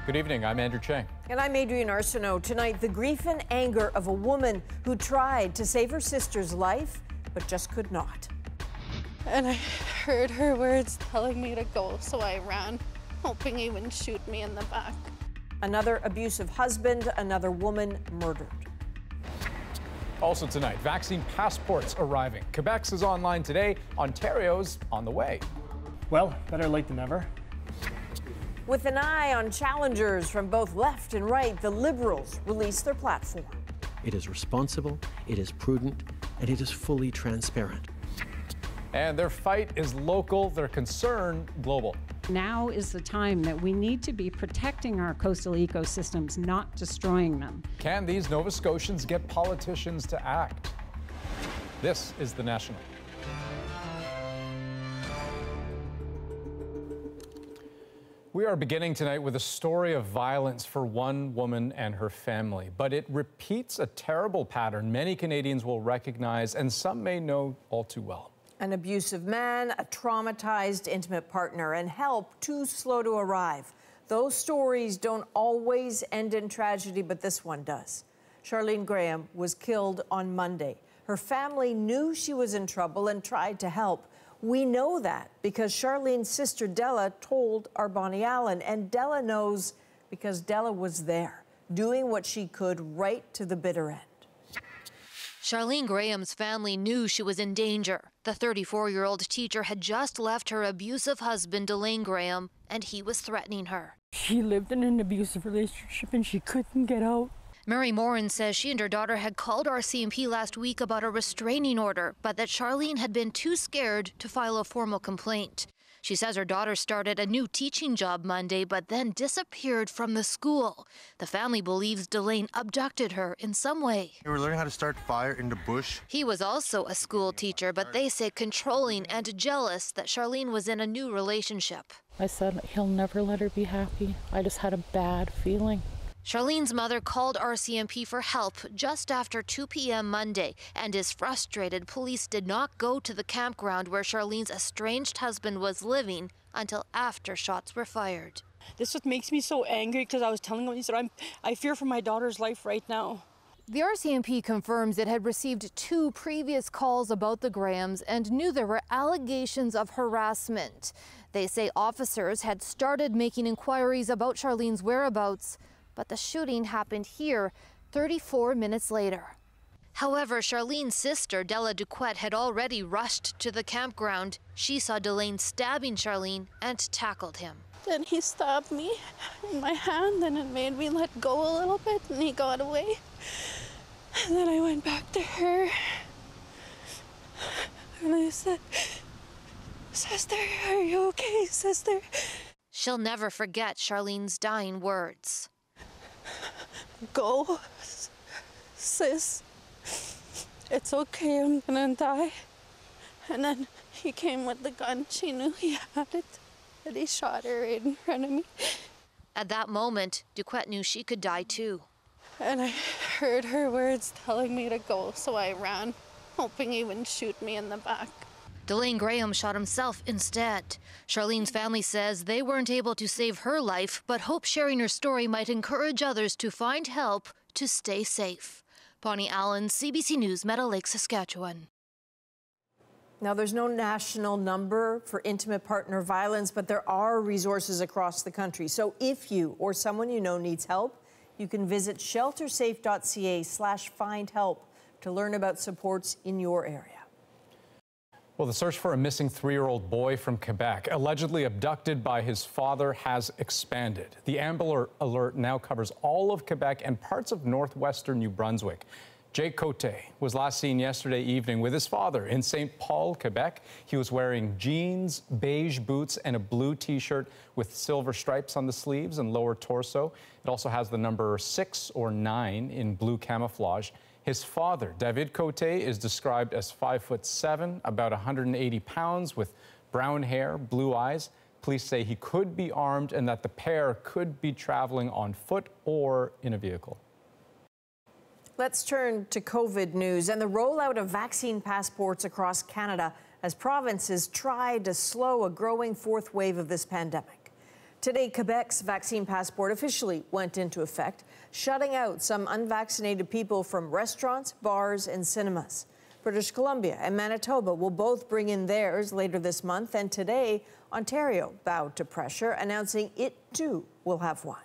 Good evening, I'm Andrew Chang. And I'm Adrienne Arsenault. Tonight, the grief and anger of a woman who tried to save her sister's life, but just could not. And I heard her words telling me to go, so I ran, hoping he wouldn't shoot me in the back. Another abusive husband, another woman murdered. Also tonight, vaccine passports arriving. Quebec's is online today, Ontario's on the way. Well, better late than never. With an eye on challengers from both left and right, the Liberals released their platform. It is responsible, it is prudent, and it is fully transparent. And their fight is local, their concern global. Now is the time that we need to be protecting our coastal ecosystems, not destroying them. Can these Nova Scotians get politicians to act? This is The National. We are beginning tonight with a story of violence for one woman and her family, but it repeats a terrible pattern many Canadians will recognize and some may know all too well. An abusive man, a traumatized intimate partner, and help too slow to arrive. Those stories don't always end in tragedy, but this one does. Charlene Graham was killed on Monday. Her family knew she was in trouble and tried to help. We know that because Charlene's sister Della told our Bonnie Allen, and Della knows because Della was there, doing what she could right to the bitter end. Charlene Graham's family knew she was in danger. The 34-year-old teacher had just left her abusive husband, Delane Graham, and he was threatening her. She lived in an abusive relationship and she couldn't get out. Mary Morin says she and her daughter had called RCMP last week about a restraining order, but that Charlene had been too scared to file a formal complaint. She says her daughter started a new teaching job Monday, but then disappeared from the school. The family believes Delane abducted her in some way. We were learning how to start fire in the bush. He was also a school teacher, but they say controlling and jealous that Charlene was in a new relationship. I said he'll never let her be happy. I just had a bad feeling. Charlene's mother called RCMP for help just after 2 p.m. Monday and is frustrated police did not go to the campground where Charlene's estranged husband was living until after shots were fired. This what makes me so angry because I was telling him, he said, I fear for my daughter's life right now. The RCMP confirms it had received 2 previous calls about the Grahams and knew there were allegations of harassment. They say officers had started making inquiries about Charlene's whereabouts, but the shooting happened here 34 minutes later. However, Charlene's sister, Della Duquette, had already rushed to the campground. She saw Delane stabbing Charlene and tackled him. Then he stabbed me in my hand and it made me let go a little bit and he got away. And then I went back to her and I said, "Sister, are you okay, sister?" She'll never forget Charlene's dying words. "Go, sis. It's okay, I'm gonna die." And then he came with the gun. She knew he had it, and he shot her right in front of me. At that moment, Duquette knew she could die too. And I heard her words telling me to go, so I ran, hoping he wouldn't shoot me in the back. Delane Graham shot himself instead. Charlene's family says they weren't able to save her life, but hope sharing her story might encourage others to find help to stay safe. Bonnie Allen, CBC News, Meadow Lake, Saskatchewan. Now, there's no national number for intimate partner violence, but there are resources across the country. So if you or someone you know needs help, you can visit sheltersafe.ca/findhelp to learn about supports in your area. Well, the search for a missing 3-year-old boy from Quebec, allegedly abducted by his father, has expanded. The Amber Alert now covers all of Quebec and parts of northwestern New Brunswick. Jake Coyote was last seen yesterday evening with his father in St. Paul, Quebec. He was wearing jeans, beige boots, and a blue T-shirt with silver stripes on the sleeves and lower torso. It also has the number 6 or 9 in blue camouflage. His father, David Coyote, is described as 5'7", about 180 pounds, with brown hair, blue eyes. Police say he could be armed and that the pair could be traveling on foot or in a vehicle. Let's turn to COVID news and the rollout of vaccine passports across Canada as provinces try to slow a growing fourth wave of this pandemic. Today, Quebec's vaccine passport officially went into effect, shutting out some unvaccinated people from restaurants, bars, and cinemas. British Columbia and Manitoba will both bring in theirs later this month, and today, Ontario bowed to pressure, announcing it too will have one.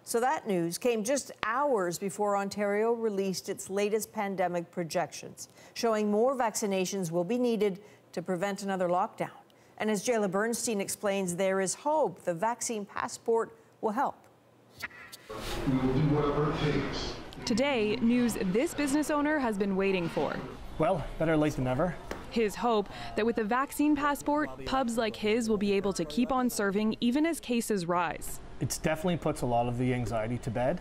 So that news came just hours before Ontario released its latest pandemic projections, showing more vaccinations will be needed to prevent another lockdown. And as Jayla Bernstein explains, there is hope the vaccine passport will help. We will do whatever it takes. Today, news this business owner has been waiting for. Well, better late than never. His hope that with the vaccine passport, pubs like his will be able to keep on serving even as cases rise. It definitely puts a lot of the anxiety to bed.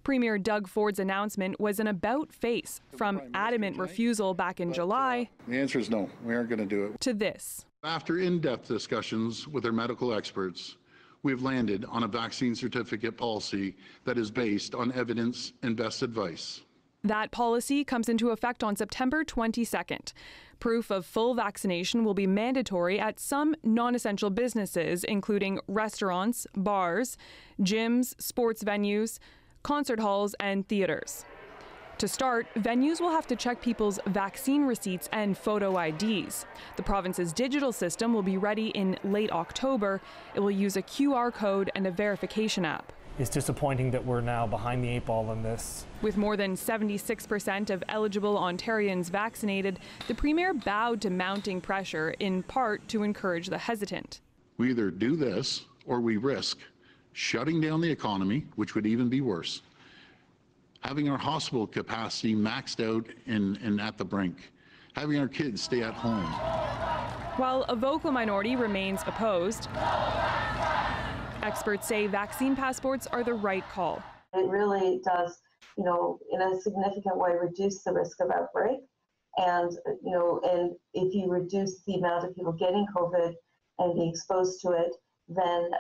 Premier Doug Ford's announcement was an about-face, from adamant refusal back in July. The answer is no, we aren't going to do it. To this. After in-depth discussions with our medical experts, we've landed on a vaccine certificate policy that is based on evidence and best advice. That policy comes into effect on September 22nd. Proof of full vaccination will be mandatory at some non-essential businesses, including restaurants, bars, gyms, sports venues, concert halls, and theaters. To start, venues will have to check people's vaccine receipts and photo IDs. The province's digital system will be ready in late October. It will use a QR code and a verification app. It's disappointing that we're now behind the 8 ball on this. With more than 76% of eligible Ontarians vaccinated, the Premier bowed to mounting pressure, in part to encourage the hesitant. We either do this or we risk shutting down the economy, which would even be worse, having our hospital capacity maxed out and at the brink, having our kids stay at home. While a vocal minority remains opposed, experts say vaccine passports are the right call. It really does, in a significant way reduce the risk of outbreak. And, and if you reduce the amount of people getting COVID and being exposed to it, then,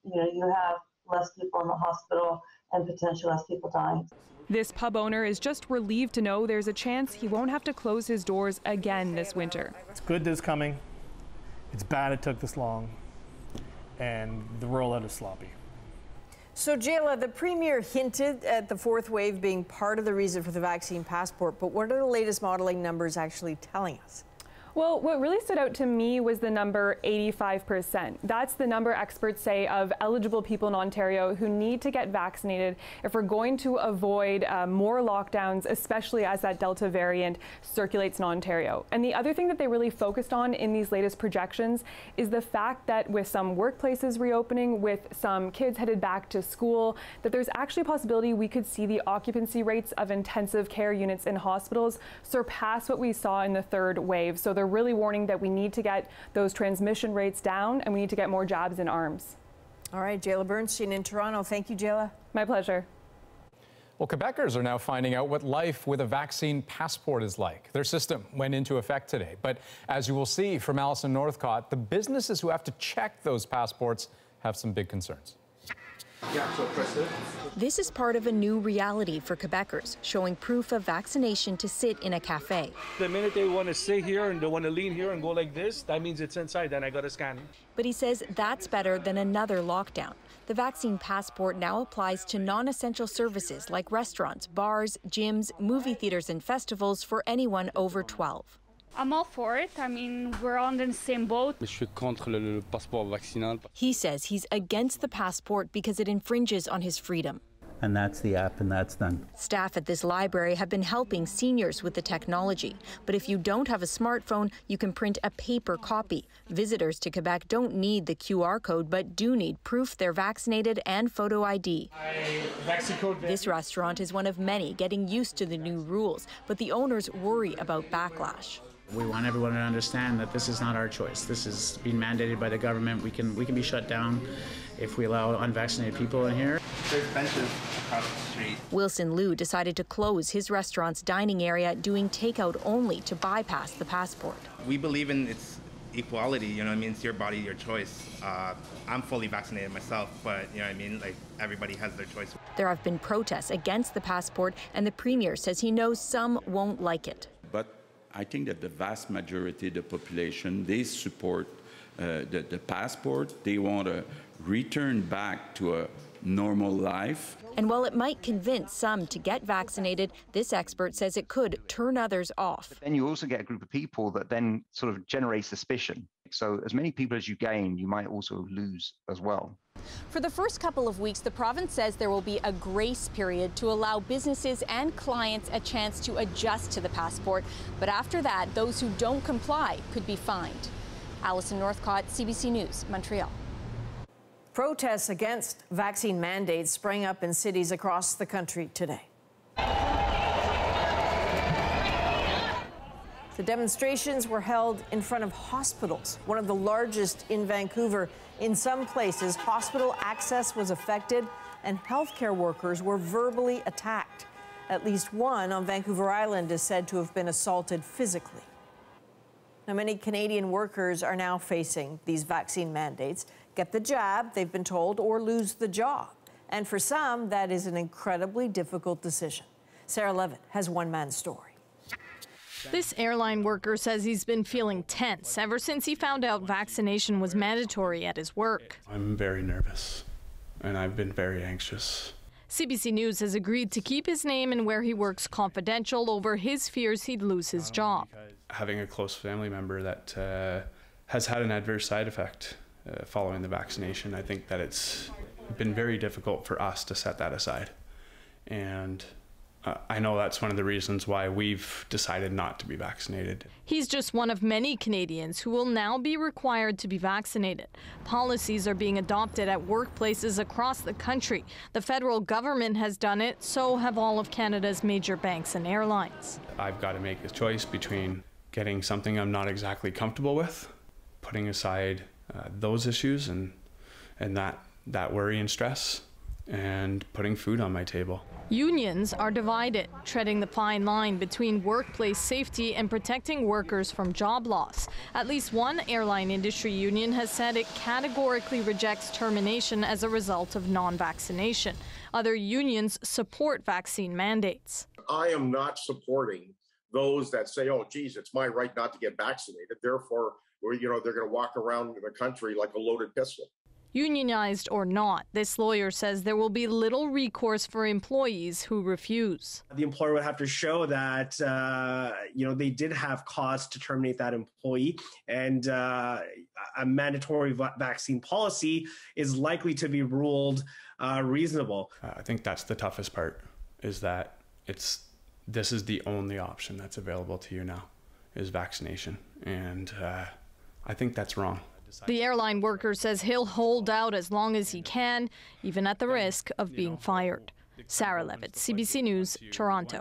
you have less people in the hospital and potentially less people dying. This pub owner is just relieved to know there's a chance he won't have to close his doors again this winter. It's good that it's coming. It's bad it took this long. And the rollout is sloppy. So, Jayla, the Premier hinted at the fourth wave being part of the reason for the vaccine passport, but what are the latest modeling numbers actually telling us? Well, what really stood out to me was the number 85%. That's the number experts say of eligible people in Ontario who need to get vaccinated if we're going to avoid more lockdowns, especially as that Delta variant circulates in Ontario. And the other thing that they really focused on in these latest projections is the fact that with some workplaces reopening, with some kids headed back to school, that there's actually a possibility we could see the occupancy rates of intensive care units in hospitals surpass what we saw in the third wave. So they're really warning that we need to get those transmission rates down and we need to get more jabs in arms. All right, Jayla Bernstein in Toronto. Thank you, Jayla. My pleasure. Well, Quebecers are now finding out what life with a vaccine passport is like. Their system went into effect today. But as you will see from Alison Northcott, the businesses who have to check those passports have some big concerns. This is part of a new reality for Quebecers, showing proof of vaccination to sit in a cafe. The minute they want to sit here and they want to lean here and go like this, that means it's inside, then I got to scan. But he says that's better than another lockdown. The vaccine passport now applies to non-essential services like restaurants, bars, gyms, movie theaters and festivals for anyone over 12. I'm all for it. I mean, we're all in the same boat. He says he's against the passport because it infringes on his freedom. And that's the app, and that's done. Staff at this library have been helping seniors with the technology. But if you don't have a smartphone, you can print a paper copy. Visitors to Quebec don't need the QR code, but do need proof they're vaccinated and photo ID. This restaurant is one of many getting used to the new rules, but the owners worry about backlash. We want everyone to understand that this is not our choice. This is being mandated by the government. We can be shut down if we allow unvaccinated people in here. There's benches across the street. Wilson Liu decided to close his restaurant's dining area, doing takeout only to bypass the passport. We believe in its equality, it's your body, your choice. I'm fully vaccinated myself, but like everybody has their choice. There have been protests against the passport, and the Premier says he knows some won't like it. But I think that the vast majority of the population, they support the passport. They want to return back to a normal life. And while it might convince some to get vaccinated, this expert says it could turn others off. Then you also get a group of people that then sort of generate suspicion. So as many people as you gain, you might also lose as well. For the first couple of weeks, the province says there will be a grace period to allow businesses and clients a chance to adjust to the passport. But after that, those who don't comply could be fined. Alison Northcott, CBC News, Montreal. Protests against vaccine mandates sprang up in cities across the country today. The demonstrations were held in front of hospitals, one of the largest in Vancouver. In some places, hospital access was affected and healthcare workers were verbally attacked. At least one on Vancouver Island is said to have been assaulted physically. Now, many Canadian workers are now facing these vaccine mandates. Get the jab, they've been told, or lose the job. And for some, that is an incredibly difficult decision. Sarah Levitt has one man's story. This airline worker says he's been feeling tense ever since he found out vaccination was mandatory at his work. I'm very nervous, and I've been very anxious. CBC News has agreed to keep his name and where he works confidential over his fears he'd lose his job. Having a close family member that has had an adverse side effect following the vaccination, I think that it's been very difficult for us to set that aside. And I know that's one of the reasons why we've decided not to be vaccinated. He's just one of many Canadians who will now be required to be vaccinated. Policies are being adopted at workplaces across the country. The federal government has done it, so have all of Canada's major banks and airlines. I've got to make a choice between getting something I'm not exactly comfortable with, putting aside those issues and that worry and stress, and putting food on my table. Unions are divided, treading the fine line between workplace safety and protecting workers from job loss. At least one airline industry union has said it categorically rejects termination as a result of non-vaccination. Other unions support vaccine mandates. I am not supporting those that say, oh, geez, it's my right not to get vaccinated. Therefore, they're going to walk around the country like a loaded pistol. Unionized or not, this lawyer says there will be little recourse for employees who refuse. The employer would have to show that, they did have cause to terminate that employee, and a mandatory vaccine policy is likely to be ruled reasonable. I think that's the toughest part, is that this is the only option that's available to you now, is vaccination. And I think that's wrong. The airline worker says he'll hold out as long as he can, even at the risk of being fired. Sarah Levitt, CBC News, Toronto.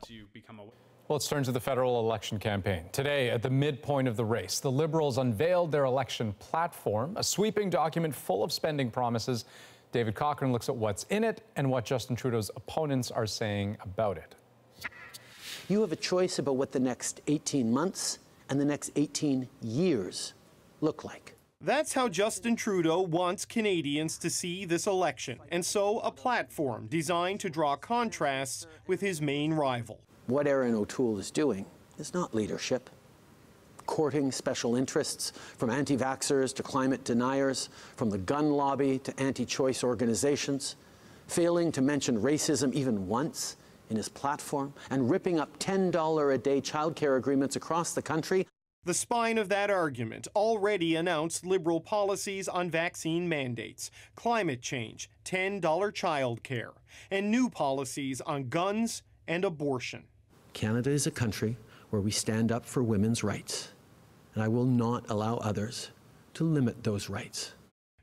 Well, let's turn to the federal election campaign. Today, at the midpoint of the race, the Liberals unveiled their election platform, a sweeping document full of spending promises. David Cochran looks at what's in it and what Justin Trudeau's opponents are saying about it. You have a choice about what the next 18 months and the next 18 years look like. That's how Justin Trudeau wants Canadians to see this election, and so a platform designed to draw contrasts with his main rival. What Erin O'Toole is doing is not leadership. Courting special interests, from anti-vaxxers to climate deniers, from the gun lobby to anti-choice organizations, failing to mention racism even once in his platform, and ripping up $10 a day childcare agreements across the country. The spine of that argument already announced Liberal policies on vaccine mandates, climate change, $10 childcare, and new policies on guns and abortion. Canada is a country where we stand up for women's rights, and I will not allow others to limit those rights.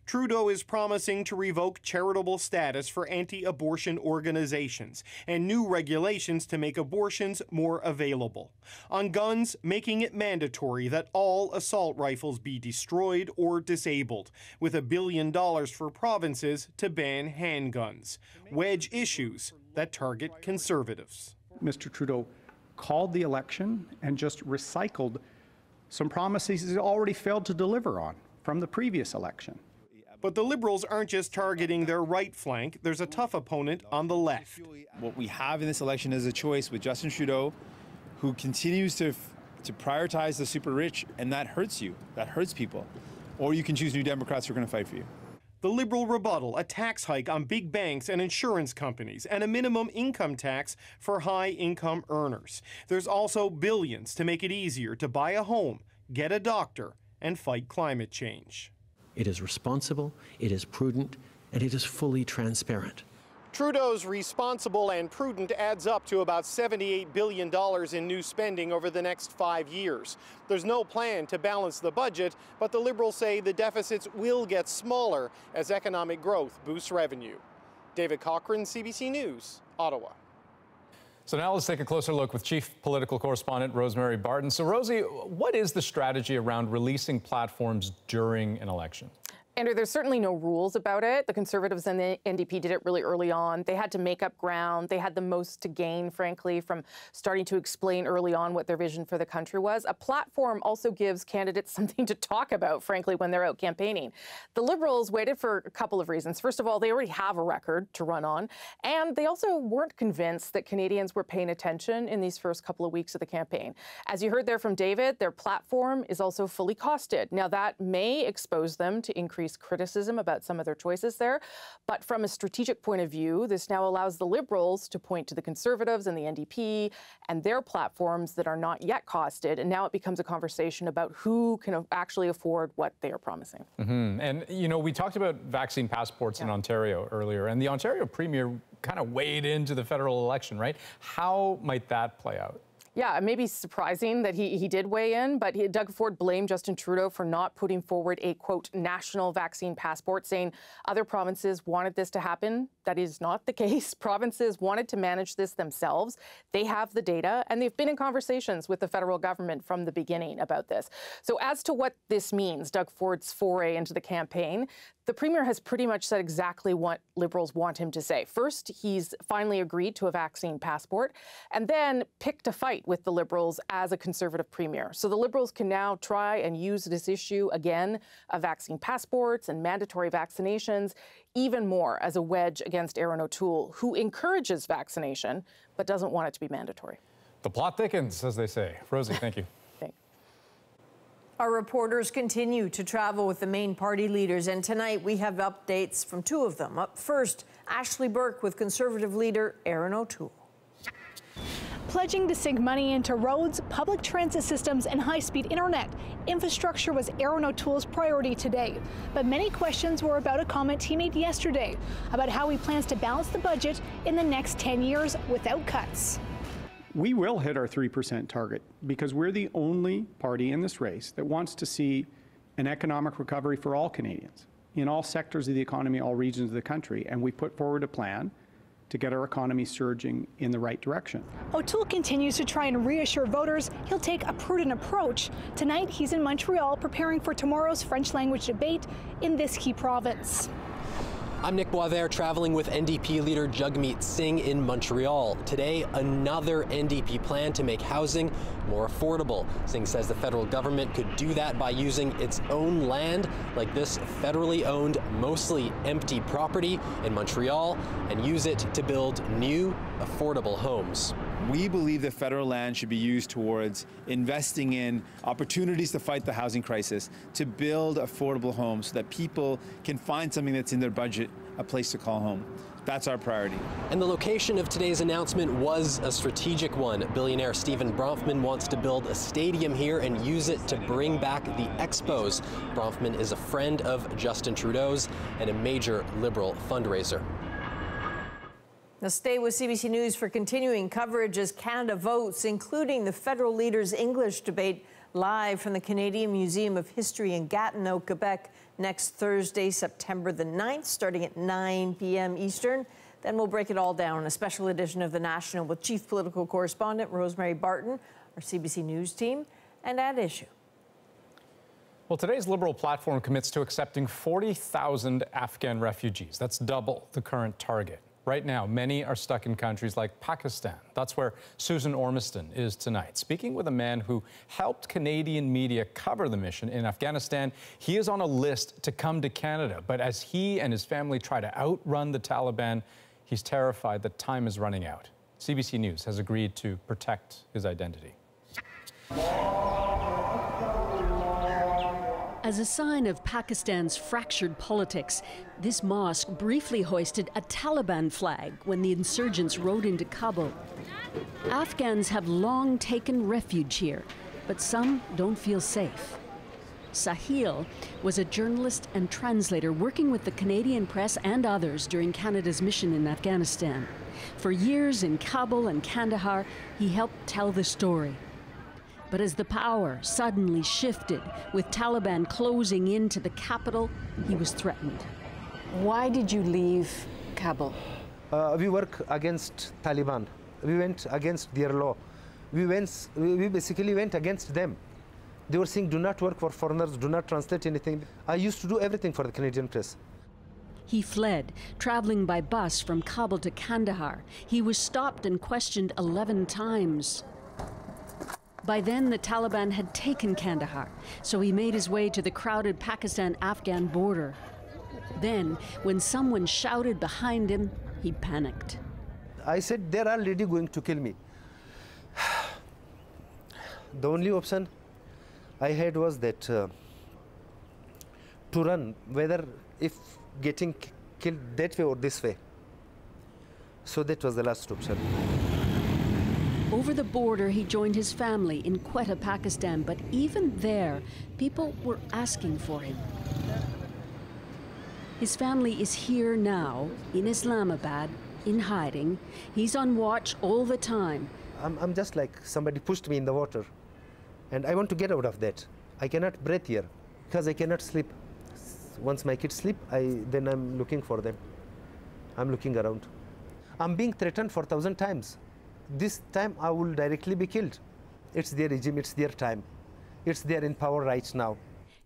Trudeau is promising to revoke charitable status for anti-abortion organizations and new regulations to make abortions more available. On guns, making it mandatory that all assault rifles be destroyed or disabled, with $1 billion for provinces to ban handguns. Wedge issues that target conservatives. Mr. Trudeau called the election and just recycled some promises he already failed to deliver on from the previous election. But the Liberals aren't just targeting their right flank. There's a tough opponent on the left. What we have in this election is a choice with Justin Trudeau, who continues to prioritize the super rich, and that hurts you. That hurts people. Or you can choose New Democrats who are going to fight for you. The Liberal rebuttal, a tax hike on big banks and insurance companies, and a minimum income tax for high-income earners. There's also billions to make it easier to buy a home, get a doctor, and fight climate change. It is responsible, it is prudent, and it is fully transparent. Trudeau's responsible and prudent adds up to about $78 billion in new spending over the next 5 years. There's no plan to balance the budget, but the Liberals say the deficits will get smaller as economic growth boosts revenue. David Cochrane, CBC News, Ottawa. So now let's take a closer look with Chief Political Correspondent Rosemary Barton. So Rosie, what is the strategy around releasing platforms during an election? Andrew, there's certainly no rules about it. The Conservatives and the NDP did it really early on. They had to make up ground. They had the most to gain, frankly, from starting to explain early on what their vision for the country was. A platform also gives candidates something to talk about, frankly, when they're out campaigning. The Liberals waited for a couple of reasons. First of all, they already have a record to run on, and they also weren't convinced that Canadians were paying attention in these first couple of weeks of the campaign. As you heard there from David, their platform is also fully costed. Now, that may expose them to increased criticism about some of their choices there. But from a strategic point of view, this now allows the Liberals to point to the Conservatives and the NDP and their platforms that are not yet costed. And now it becomes a conversation about who can actually afford what they are promising. And, you know, we talked about vaccine passports in Ontario earlier, and the Ontario Premier kind of weighed into the federal election, right? How might that play out? Yeah, it may be surprising that he did weigh in, but Doug Ford blamed Justin Trudeau for not putting forward a, quote, national vaccine passport, saying other provinces wanted this to happen. That is not the case. Provinces wanted to manage this themselves. They have the data, and they've been in conversations with the federal government from the beginning about this. So as to what this means, Doug Ford's foray into the campaign, the Premier has pretty much said exactly what Liberals want him to say. First, he's finally agreed to a vaccine passport, and then picked a fight with the Liberals as a Conservative Premier. So the Liberals can now try and use this issue again of vaccine passports and mandatory vaccinations even more as a wedge against Erin O'Toole, who encourages vaccination but doesn't want it to be mandatory. The plot thickens, as they say. Rosie, thank you. Our reporters continue to travel with the main party leaders, and tonight we have updates from two of them. Up first, Ashley Burke with Conservative leader Erin O'Toole. Pledging to sink money into roads, public transit systems, and high-speed internet. Infrastructure was Erin O'Toole's priority today. But many questions were about a comment he made yesterday about how he plans to balance the budget in the next 10 years without cuts. We will hit our 3% target because we're the only party in this race that wants to see an economic recovery for all Canadians in all sectors of the economy, all regions of the country. And we put forward a plan to get our economy surging in the right direction. O'Toole continues to try and reassure voters he'll take a prudent approach. Tonight, he's in Montreal preparing for tomorrow's French language debate in this key province. I'm Nick Boisvert, traveling with NDP leader Jagmeet Singh in Montreal. Today, another NDP plan to make housing more affordable. Singh says the federal government could do that by using its own land, like this federally owned, mostly empty property in Montreal, and use it to build new, affordable homes. We believe that federal land should be used towards investing in opportunities to fight the housing crisis, to build affordable homes so that people can find something that's in their budget, a place to call home. That's our priority. And the location of today's announcement was a strategic one. Billionaire Stephen Bronfman wants to build a stadium here and use it to bring back the Expos. Bronfman is a friend of Justin Trudeau's and a major Liberal fundraiser. Now stay with CBC News for continuing coverage as Canada votes, including the federal leaders' English debate, live from the Canadian Museum of History in Gatineau, Quebec, next Thursday, September the 9th, starting at 9 p.m. Eastern. Then we'll break it all down in a special edition of The National with Chief Political Correspondent Rosemary Barton, our CBC News team, and At Issue. Well, today's Liberal platform commits to accepting 40,000 Afghan refugees. That's double the current target. Right now, many are stuck in countries like Pakistan. That's where Susan Ormiston is tonight, speaking with a man who helped Canadian media cover the mission in Afghanistan. He is on a list to come to Canada, but as he and his family try to outrun the Taliban, he's terrified that time is running out. CBC News has agreed to protect his identity. As a sign of Pakistan's fractured politics, this mosque briefly hoisted a Taliban flag when the insurgents rode into Kabul. Afghans have long taken refuge here, but some don't feel safe. Sahil was a journalist and translator working with the Canadian press and others during Canada's mission in Afghanistan. For years in Kabul and Kandahar, he helped tell the story. But as the power suddenly shifted, with Taliban closing into the capital, he was threatened. Why did you leave Kabul? We work against Taliban. We went against their law. We basically went against them. They were saying, do not work for foreigners, do not translate anything. I used to do everything for the Canadian press. He fled, traveling by bus from Kabul to Kandahar. He was stopped and questioned 11 times. By then, the Taliban had taken Kandahar, so he made his way to the crowded Pakistan-Afghan border. Then, when someone shouted behind him, he panicked. I said, they're already going to kill me. The only option I had was that to run, whether if getting killed that way or this way. So that was the last option. Over the border, he joined his family in Quetta, Pakistan, but even there, people were asking for him. His family is here now, in Islamabad, in hiding. He's on watch all the time. I'm just like somebody pushed me in the water, and I want to get out of that. I cannot breathe here, because I cannot sleep. Once my kids sleep, then I'm looking for them. I'm looking around. I'm being threatened for 1,000 times. This time I will directly be killed. It's their regime, it's their time. It's they're in power right now.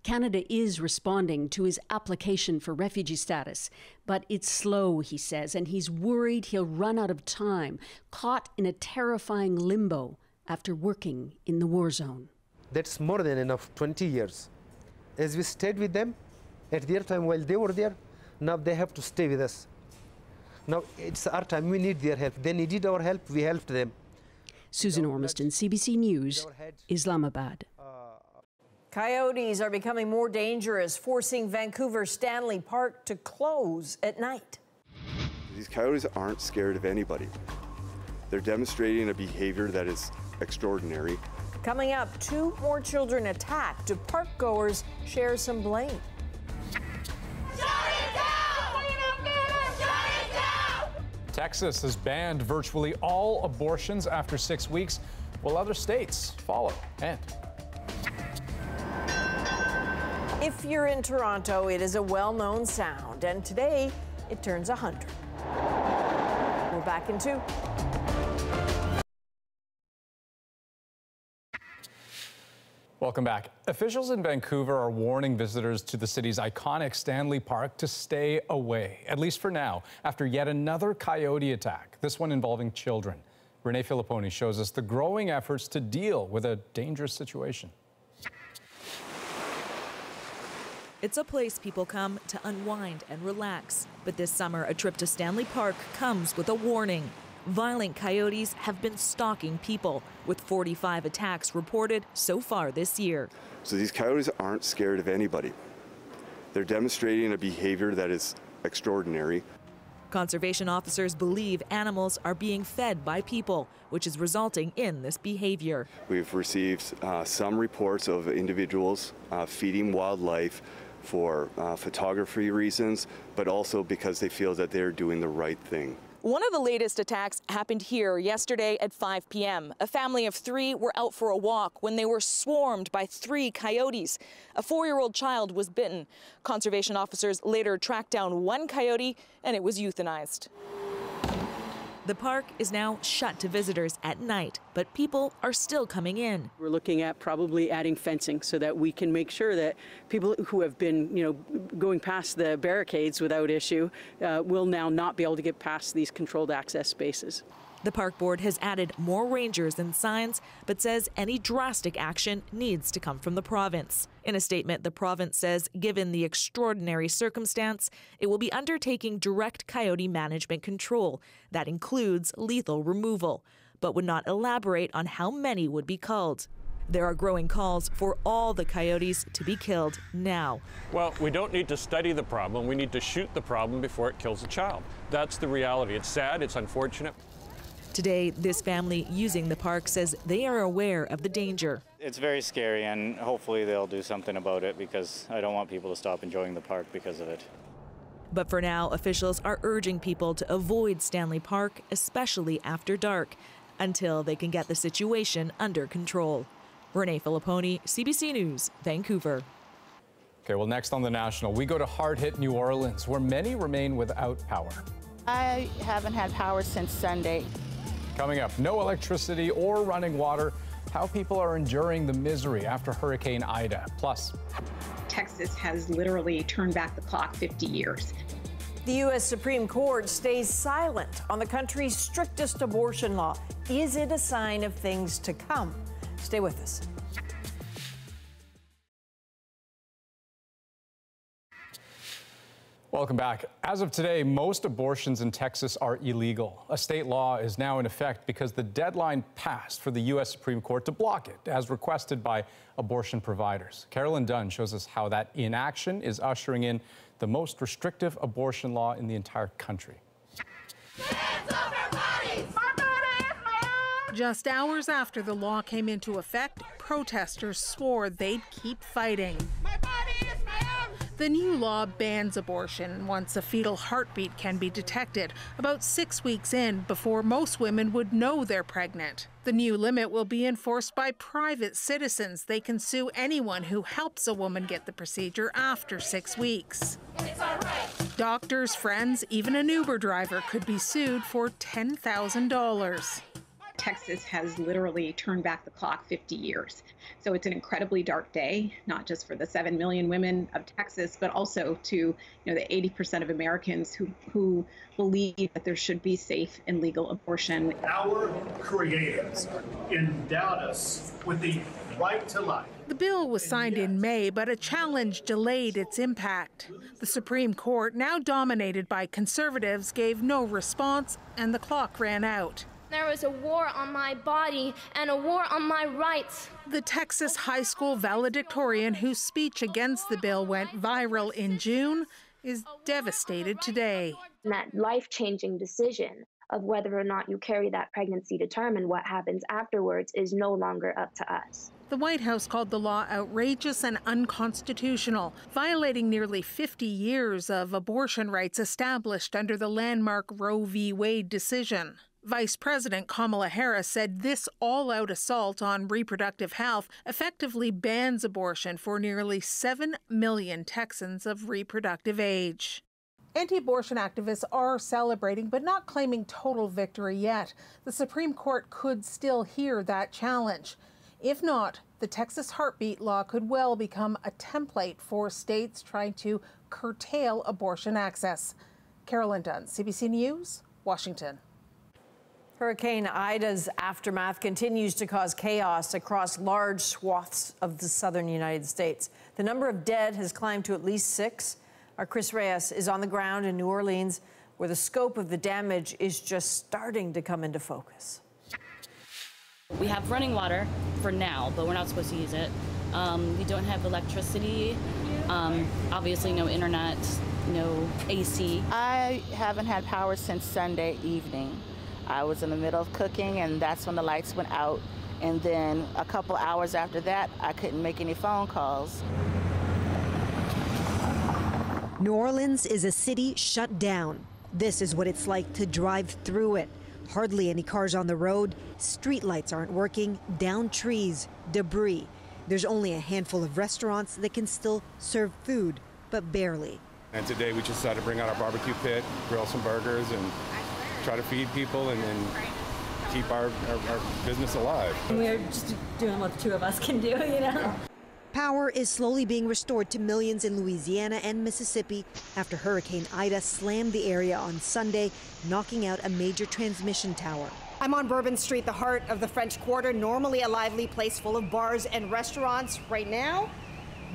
Canada is responding to his application for refugee status, but it's slow, he says, and he's worried he'll run out of time, caught in a terrifying limbo after working in the war zone. That's more than enough, 20 years. As we stayed with them at their time while they were there, now they have to stay with us. Now it's our time, we need their help. They needed our help, we helped them. Susan Ormiston, CBC News, Islamabad. Coyotes are becoming more dangerous, forcing Vancouver's Stanley Park to close at night. These coyotes aren't scared of anybody. They're demonstrating a behavior that is extraordinary. Coming up, 2 more children attacked. Do park goers share some blame? Texas has banned virtually all abortions after 6 weeks, while other states follow. And if you're in Toronto, it is a well-known sound, and today it turns 100. We're back in 2. welcome back. Officials in Vancouver are warning visitors to the city's iconic Stanley Park to stay away, at least for now, after yet another coyote attack, this one involving children. Renee Filipponi shows us the growing efforts to deal with a dangerous situation. It's a place people come to unwind and relax. But this summer, a trip to Stanley Park comes with a warning. Violent coyotes have been stalking people, with 45 attacks reported so far this year. So these coyotes aren't scared of anybody. They're demonstrating a behavior that is extraordinary. Conservation officers believe animals are being fed by people, which is resulting in this behavior. We've received some reports of individuals feeding wildlife for photography reasons, but also because they feel that they're doing the right thing. One of the latest attacks happened here yesterday at 5 p.m. A family of 3 were out for a walk when they were swarmed by 3 coyotes. A 4-year-old child was bitten. Conservation officers later tracked down 1 coyote and it was euthanized. The park is now shut to visitors at night, but people are still coming in. We're looking at probably adding fencing so that we can make sure that people who have been, going past the barricades without issue will now not be able to get past these controlled access spaces. The park board has added more rangers and signs, but says any drastic action needs to come from the province. In a statement, the province says, given the extraordinary circumstance, it will be undertaking direct coyote management control. That includes lethal removal, but would not elaborate on how many would be culled. There are growing calls for all the coyotes to be killed now. Well, we don't need to study the problem. We need to shoot the problem before it kills a child. That's the reality. It's sad, it's unfortunate. Today, this family using the park says they are aware of the danger. It's very scary, and hopefully they'll do something about it, because I don't want people to stop enjoying the park because of it. But for now, officials are urging people to avoid Stanley Park, especially after dark, until they can get the situation under control. Renee Filipponi, CBC News, Vancouver. Okay, well, next on The National, we go to hard-hit New Orleans, where many remain without power. I haven't had power since Sunday. Coming up, no electricity or running water, how people are enduring the misery after Hurricane Ida. Plus, Texas has literally turned back the clock 50 years. The U.S. Supreme Court stays silent on the country's strictest abortion law. Is it a sign of things to come? Stay with us. welcome back. As of today, most abortions in Texas are illegal. A state law is now in effect because the deadline passed for the U.S. Supreme Court to block it, as requested by abortion providers. Carolyn Dunn shows us how that inaction is ushering in the most restrictive abortion law in the entire country. Just hours after the law came into effect, protesters swore they'd keep fighting. The new law bans abortion once a fetal heartbeat can be detected, about 6 weeks in, before most women would know they're pregnant. The new limit will be enforced by private citizens. They can sue anyone who helps a woman get the procedure after 6 weeks. It's all right. Doctors, friends, even an Uber driver could be sued for $10,000. Texas has literally turned back the clock 50 years. So it's an incredibly dark day, not just for the 7 million women of Texas, but also to the 80% of Americans who believe that there should be safe and legal abortion. Our creators endowed us with the right to life. The bill was signed in May, but a challenge delayed its impact. The Supreme Court, now dominated by conservatives, gave no response, and the clock ran out. There was a war on my body and a war on my rights. The Texas high school valedictorian whose speech against the bill went viral in June is devastated today. That life-changing decision of whether or not you carry that pregnancy to term and what happens afterwards is no longer up to us. The White House called the law outrageous and unconstitutional, violating nearly 50 years of abortion rights established under the landmark Roe v. Wade decision. Vice President Kamala Harris said this all-out assault on reproductive health effectively bans abortion for nearly 7 million Texans of reproductive age. Anti-abortion activists are celebrating, but not claiming total victory yet. The Supreme Court could still hear that challenge. If not, the Texas heartbeat law could well become a template for states trying to curtail abortion access. Carolyn Dunn, CBC News, Washington. Hurricane Ida's aftermath continues to cause chaos across large swaths of the southern United States. The number of dead has climbed to at least 6. Our Chris Reyes is on the ground in New Orleans, where the scope of the damage is just starting to come into focus. We have running water for now, but we're not supposed to use it. We don't have electricity, obviously no internet, no AC. I haven't had power since Sunday evening. I was in the middle of cooking, and that's when the lights went out. And then a couple hours after that, I couldn't make any phone calls. New Orleans is a city shut down. This is what it's like to drive through it. Hardly any cars on the road, street lights aren't working, downed trees, debris. There's only a handful of restaurants that can still serve food, but barely. And today we just decided to bring out our barbecue pit, grill some burgers, and try to feed people and keep our business alive. We're just doing what the two of us can do, you know? Power is slowly being restored to millions in Louisiana and Mississippi after Hurricane Ida slammed the area on Sunday, knocking out a major transmission tower. I'm on Bourbon Street, the heart of the French Quarter, normally a lively place full of bars and restaurants. Right now,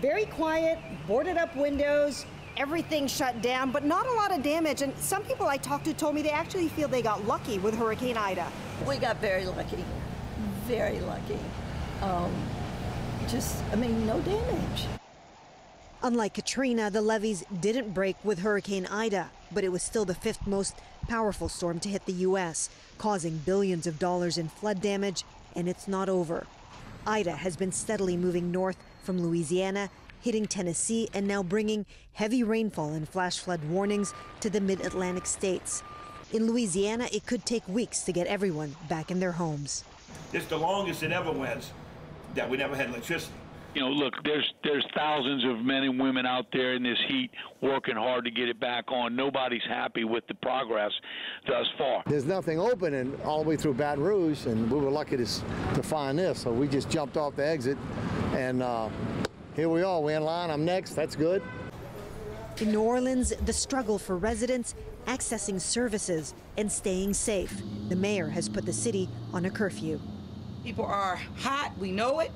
very quiet, boarded up windows, everything shut down, but not a lot of damage. And some people I talked to told me they actually feel they got lucky with Hurricane Ida. We got very lucky, very lucky. no damage. Unlike Katrina, the levees didn't break with Hurricane Ida, but it was still the fifth most powerful storm to hit the U.S., causing billions of dollars in flood damage, and it's not over. Ida has been steadily moving north from Louisiana, hitting Tennessee, and now bringing heavy rainfall and flash flood warnings to the mid-Atlantic states. In Louisiana, it could take weeks to get everyone back in their homes. It's the longest it ever was that we never had electricity. You know, look, there's thousands of men and women out there in this heat working hard to get it back on. Nobody's happy with the progress thus far. There's nothing open and all the way through Baton Rouge, and we were lucky to find this. So we just jumped off the exit, and here we are. We're in line. I'm next. That's good. In New Orleans, the struggle for residents accessing services and staying safe. The mayor has put the city on a curfew. People are hot. We know it.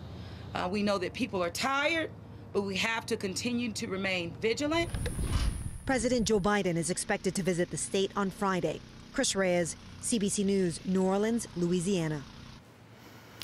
We know that people are tired, but we have to continue to remain vigilant. President Joe Biden is expected to visit the state on Friday. Chris Reyes, CBC News, New Orleans, Louisiana.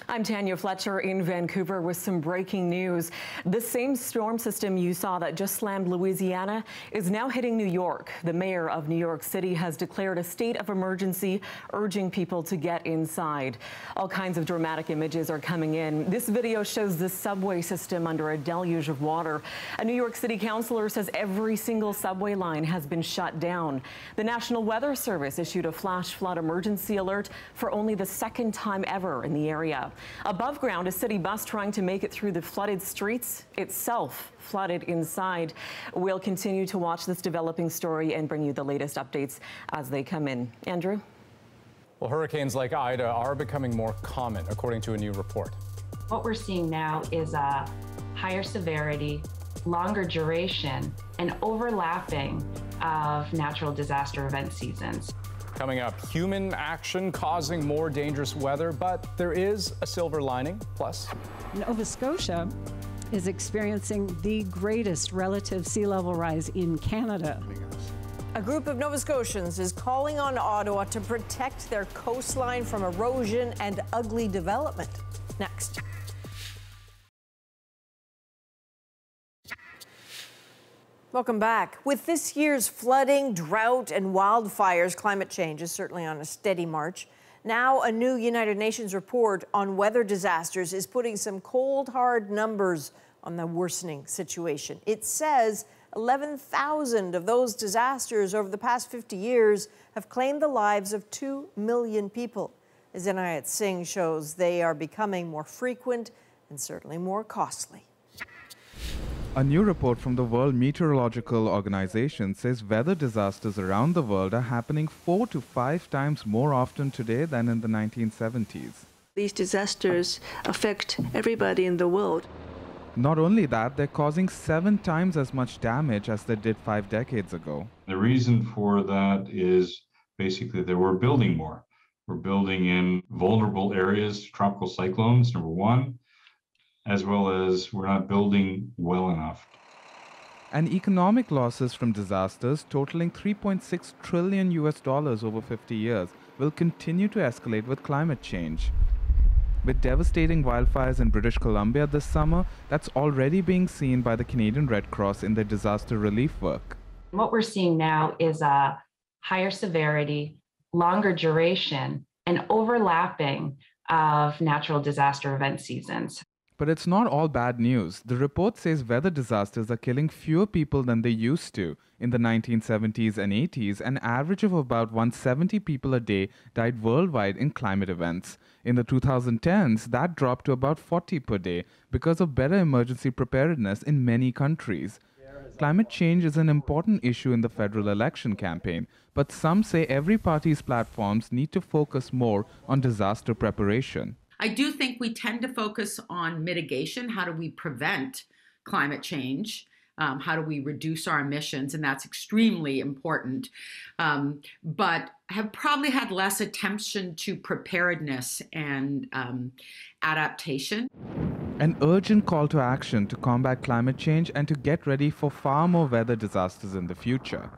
I'm Tanya Fletcher in Vancouver with some breaking news. The same storm system you saw that just slammed Louisiana is now hitting New York. The mayor of New York City has declared a state of emergency, urging people to get inside. All kinds of dramatic images are coming in. This video shows the subway system under a deluge of water. A New York City councilor says every single subway line has been shut down. The National Weather Service issued a flash flood emergency alert for only the second time ever in the area. Above ground, a city bus trying to make it through the flooded streets itself flooded inside. We'll continue to watch this developing story and bring you the latest updates as they come in. Andrew? Well, hurricanes like Ida are becoming more common, according to a new report. What we're seeing now is a higher severity, longer duration, and overlapping of natural disaster event seasons. Coming up, human action causing more dangerous weather, but there is a silver lining. Plus, Nova Scotia is experiencing the greatest relative sea level rise in Canada. A group of Nova Scotians is calling on Ottawa to protect their coastline from erosion and ugly development. Next. Welcome back. With this year's flooding, drought, and wildfires, climate change is certainly on a steady march. Now, a new United Nations report on weather disasters is putting some cold, hard numbers on the worsening situation. It says 11,000 of those disasters over the past 50 years have claimed the lives of 2 million people. As Inayat Singh shows, they are becoming more frequent and certainly more costly. A new report from the World Meteorological Organization says weather disasters around the world are happening 4 to 5 times more often today than in the 1970s. These disasters affect everybody in the world. Not only that, they're causing 7 times as much damage as they did 5 decades ago. The reason for that is basically that we're building more. We're building in vulnerable areas, tropical cyclones, number one, as well as we're not building well enough. And economic losses from disasters totaling $3.6 trillion over 50 years will continue to escalate with climate change. With devastating wildfires in British Columbia this summer, that's already being seen by the Canadian Red Cross in their disaster relief work. What we're seeing now is a higher severity, longer duration, and overlapping of natural disaster event seasons. But it's not all bad news. The report says weather disasters are killing fewer people than they used to. In the 1970s and 80s, an average of about 170 people a day died worldwide in climate events. In the 2010s, that dropped to about 40 per day because of better emergency preparedness in many countries. Climate change is an important issue in the federal election campaign, but some say every party's platforms need to focus more on disaster preparation. I do think we tend to focus on mitigation. How do we prevent climate change? How do we reduce our emissions? And that's extremely important. But have probably had less attention to preparedness and adaptation. An urgent call to action to combat climate change and to get ready for far more weather disasters in the future.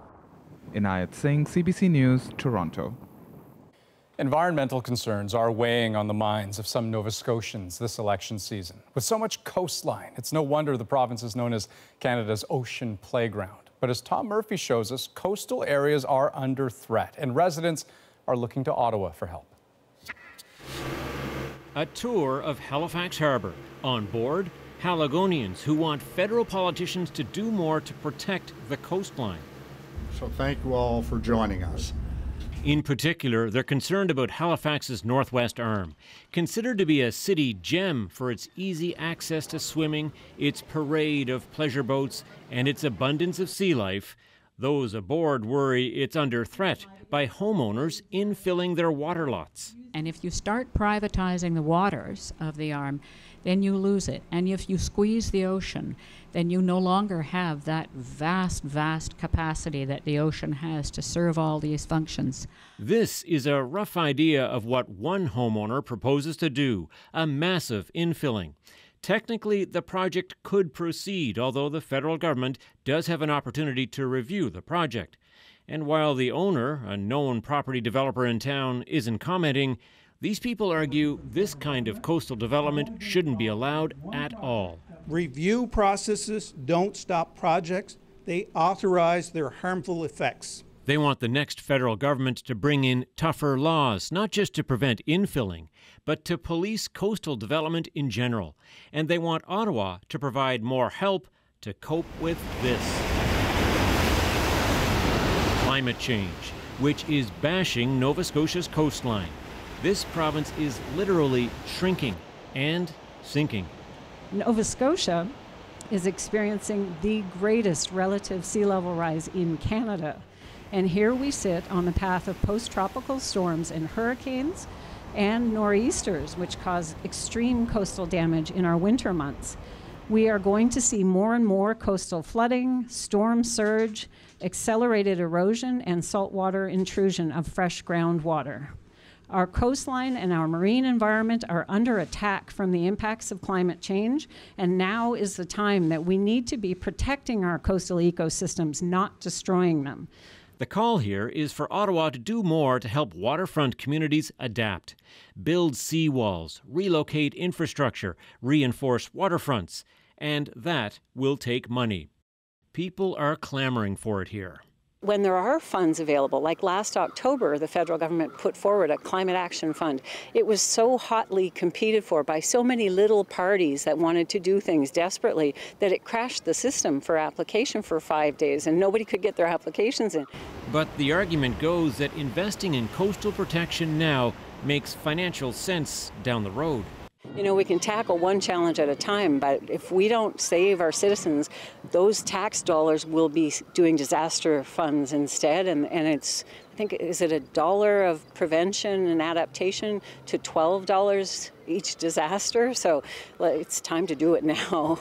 Inayat Singh, CBC News, Toronto. Environmental concerns are weighing on the minds of some Nova Scotians this election season. With so much coastline, it's no wonder the province is known as Canada's ocean playground. But as Tom Murphy shows us, coastal areas are under threat, and residents are looking to Ottawa for help. A tour of Halifax Harbour. On board, Haligonians who want federal politicians to do more to protect the coastline. So thank you all for joining us. In particular, they're concerned about Halifax's northwest arm. Considered to be a city gem for its easy access to swimming, its parade of pleasure boats, and its abundance of sea life, those aboard worry it's under threat by homeowners infilling their water lots. And if you start privatizing the waters of the arm, then you lose it. And if you squeeze the ocean, then you no longer have that vast, vast capacity that the ocean has to serve all these functions. This is a rough idea of what one homeowner proposes to do, a massive infilling. Technically, the project could proceed, although the federal government does have an opportunity to review the project. And while the owner, a known property developer in town, isn't commenting, these people argue this kind of coastal development shouldn't be allowed at all. Review processes don't stop projects. They authorize their harmful effects. They want the next federal government to bring in tougher laws, not just to prevent infilling, but to police coastal development in general. And they want Ottawa to provide more help to cope with this. Climate change, which is bashing Nova Scotia's coastline. This province is literally shrinking and sinking. Nova Scotia is experiencing the greatest relative sea level rise in Canada. And here we sit on the path of post-tropical storms and hurricanes and nor'easters, which cause extreme coastal damage in our winter months. We are going to see more and more coastal flooding, storm surge, accelerated erosion, and saltwater intrusion of fresh groundwater. Our coastline and our marine environment are under attack from the impacts of climate change, and now is the time that we need to be protecting our coastal ecosystems, not destroying them. The call here is for Ottawa to do more to help waterfront communities adapt, build seawalls, relocate infrastructure, reinforce waterfronts, and that will take money. People are clamoring for it here. When there are funds available, like last October, the federal government put forward a climate action fund. It was so hotly competed for by so many little parties that wanted to do things desperately that it crashed the system for application for 5 days and nobody could get their applications in. But the argument goes that investing in coastal protection now makes financial sense down the road. You know, we can tackle one challenge at a time, but if we don't save our citizens, those tax dollars will be doing disaster funds instead. And it's, I think, is it $1 of prevention and adaptation to $12 each disaster? So it's time to do it now.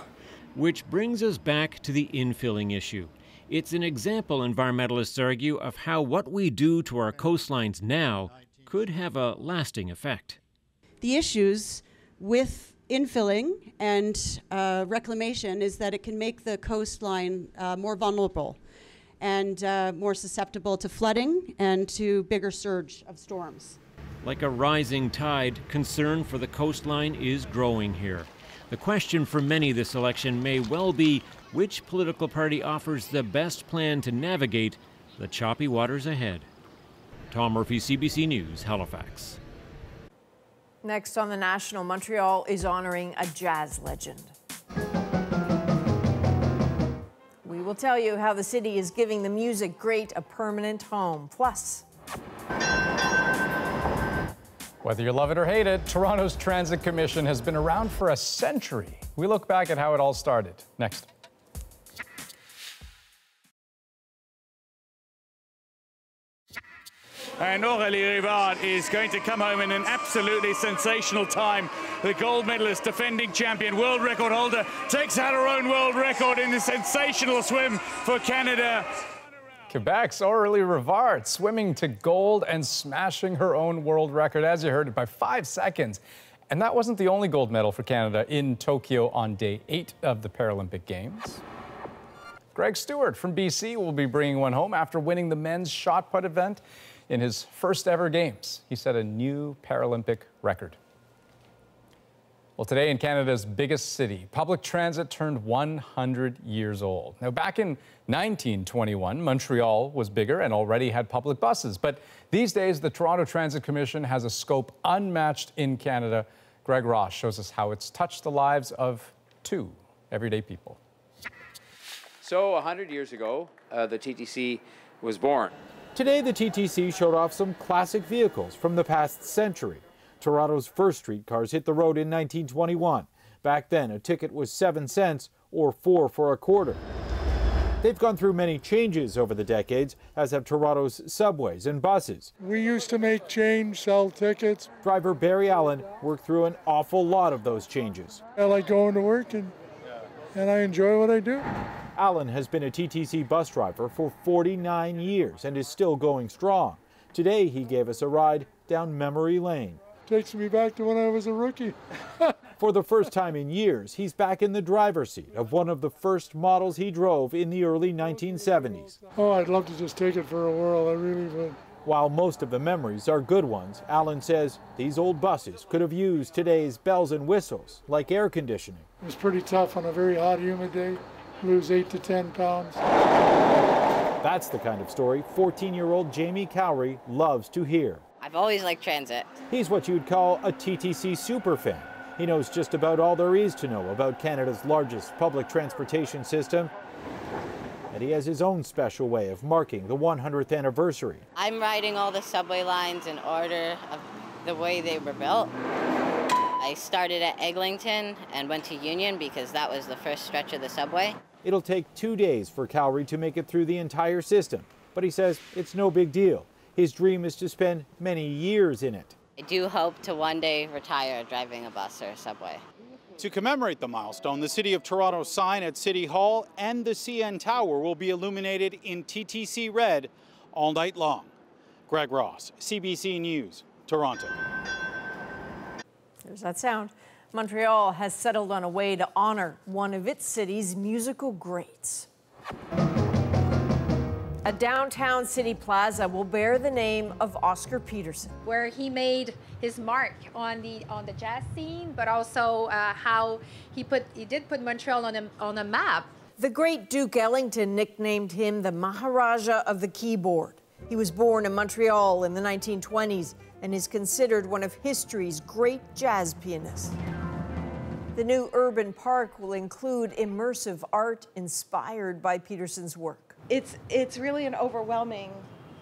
Which brings us back to the infilling issue. It's an example, environmentalists argue, of how what we do to our coastlines now could have a lasting effect. The issues with infilling and reclamation is that it can make the coastline more vulnerable and more susceptible to flooding and to bigger surge of storms. Like a rising tide, concern for the coastline is growing here. The question for many this election may well be which political party offers the best plan to navigate the choppy waters ahead. Tom Murphy, CBC News, Halifax. Next on the National, Montreal is honoring a jazz legend. We will tell you how the city is giving the music great a permanent home. Plus, whether you love it or hate it, Toronto's Transit Commission has been around for a century. We look back at how it all started. Next. And Aurélie Rivard is going to come home in an absolutely sensational time. The gold medalist, defending champion, world record holder, takes out her own world record in the sensational swim for Canada. Quebec's Aurélie Rivard swimming to gold and smashing her own world record, as you heard, by 5 seconds. And that wasn't the only gold medal for Canada in Tokyo on day 8 of the Paralympic Games. Greg Stewart from BC will be bringing one home after winning the men's shot put event in his first ever games. He set a new Paralympic record. Well, today in Canada's biggest city, public transit turned 100 years old. Now, back in 1921, Montreal was bigger and already had public buses. But these days, the Toronto Transit Commission has a scope unmatched in Canada. Greg Ross shows us how it's touched the lives of 2 everyday people. So 100 years ago, the TTC was born. Today, the TTC showed off some classic vehicles from the past century. Toronto's first streetcars hit the road in 1921. Back then, a ticket was 7 cents or 4 for a quarter. They've gone through many changes over the decades, as have Toronto's subways and buses. We used to make change, sell tickets. Driver Barry Allen worked through an awful lot of those changes. I like going to work and I enjoy what I do. Allen has been a TTC bus driver for 49 years and is still going strong. Today, he gave us a ride down memory lane. Takes me back to when I was a rookie. For the first time in years, he's back in the driver's seat of one of the first models he drove in the early 1970s. Oh, I'd love to just take it for a whirl, I really would. While most of the memories are good ones, Allen says these old buses could have used today's bells and whistles, like air conditioning. It was pretty tough on a very hot, humid day. Lose 8 to 10 pounds. That's the kind of story 14-year-old Jamie Cowrie loves to hear. I've always liked transit. He's what you'd call a TTC superfan. He knows just about all there is to know about Canada's largest public transportation system. And he has his own special way of marking the 100th anniversary. I'm riding all the subway lines in order of the way they were built. I started at Eglinton and went to Union because that was the first stretch of the subway. It'll take 2 days for Cowrie to make it through the entire system, but he says it's no big deal. His dream is to spend many years in it. I do hope to one day retire driving a bus or a subway. To commemorate the milestone, the City of Toronto sign at City Hall and the CN Tower will be illuminated in TTC red all night long. Greg Ross, CBC News, Toronto. There's that sound. Montreal has settled on a way to honor one of its city's musical greats. A downtown city plaza will bear the name of Oscar Peterson, where he made his mark on the jazz scene, but also how he did put Montreal on a map. The great Duke Ellington nicknamed him the Maharaja of the keyboard. He was born in Montreal in the 1920s and is considered one of history's great jazz pianists. The new urban park will include immersive art inspired by Peterson's work. It's really an overwhelming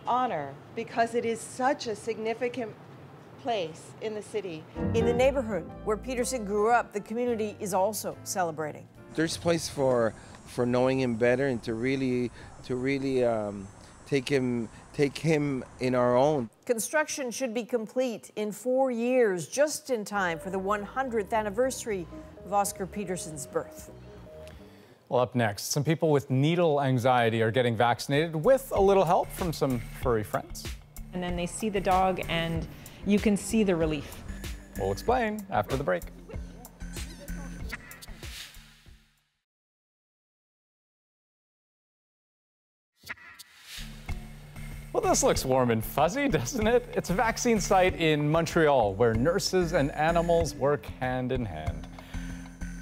honor because it is such a significant place in the city. In the neighborhood where Peterson grew up, the community is also celebrating. There's a place for knowing him better and to really take him in our own. Construction should be complete in 4 years, just in time for the 100th anniversary of Oscar Peterson's birth. Well, up next, some people with needle anxiety are getting vaccinated with a little help from some furry friends. And then they see the dog and you can see the relief. We'll explain after the break. Well, this looks warm and fuzzy, doesn't it? It's a vaccine site in Montreal where nurses and animals work hand in hand.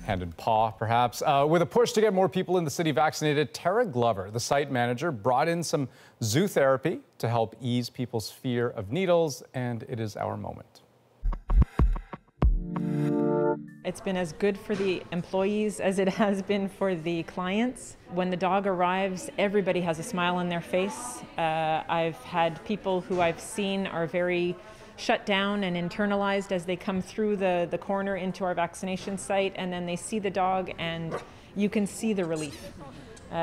Hand in paw, perhaps. With a push to get more people in the city vaccinated, Tara Glover, the site manager, brought in some zoo therapy to help ease people's fear of needles, and it is our moment. It's been as good for the employees as it has been for the clients. When the dog arrives, everybody has a smile on their face. I've had people who I've seen are very shut down and internalized as they come through the corner into our vaccination site, and then they see the dog and you can see the relief.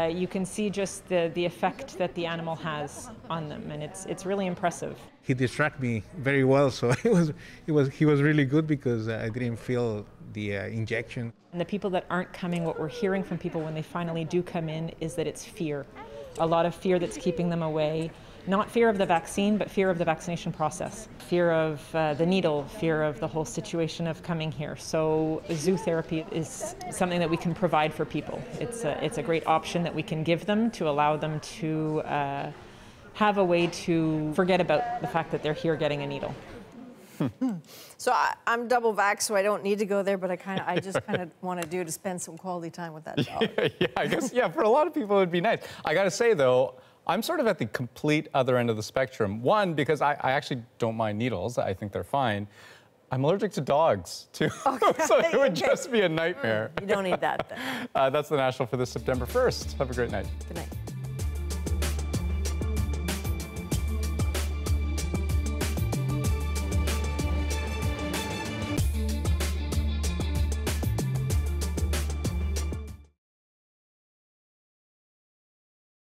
You can see just the effect that the animal has on them, and it's really impressive. He distracted me very well, so he was really good because I didn't feel the injection. And the people that aren't coming, what we're hearing from people when they finally do come in is that it's fear. A lot of fear that's keeping them away. Not fear of the vaccine, but fear of the vaccination process. Fear of the needle, fear of the whole situation of coming here. So zoo therapy is something that we can provide for people. It's a great option that we can give them to allow them to have a way to forget about the fact that they're here getting a needle. So I'm double vaxxed, so I don't need to go there, but I just kind of want to spend some quality time with that dog. Yeah, I guess, yeah, for a lot of people it would be nice. I got to say, though, I'm sort of at the complete other end of the spectrum. One, because I actually don't mind needles. I think they're fine. I'm allergic to dogs, too. Okay, so it would just be a nightmare. You don't need that, then. That's the National for this September 1st. Have a great night. Good night.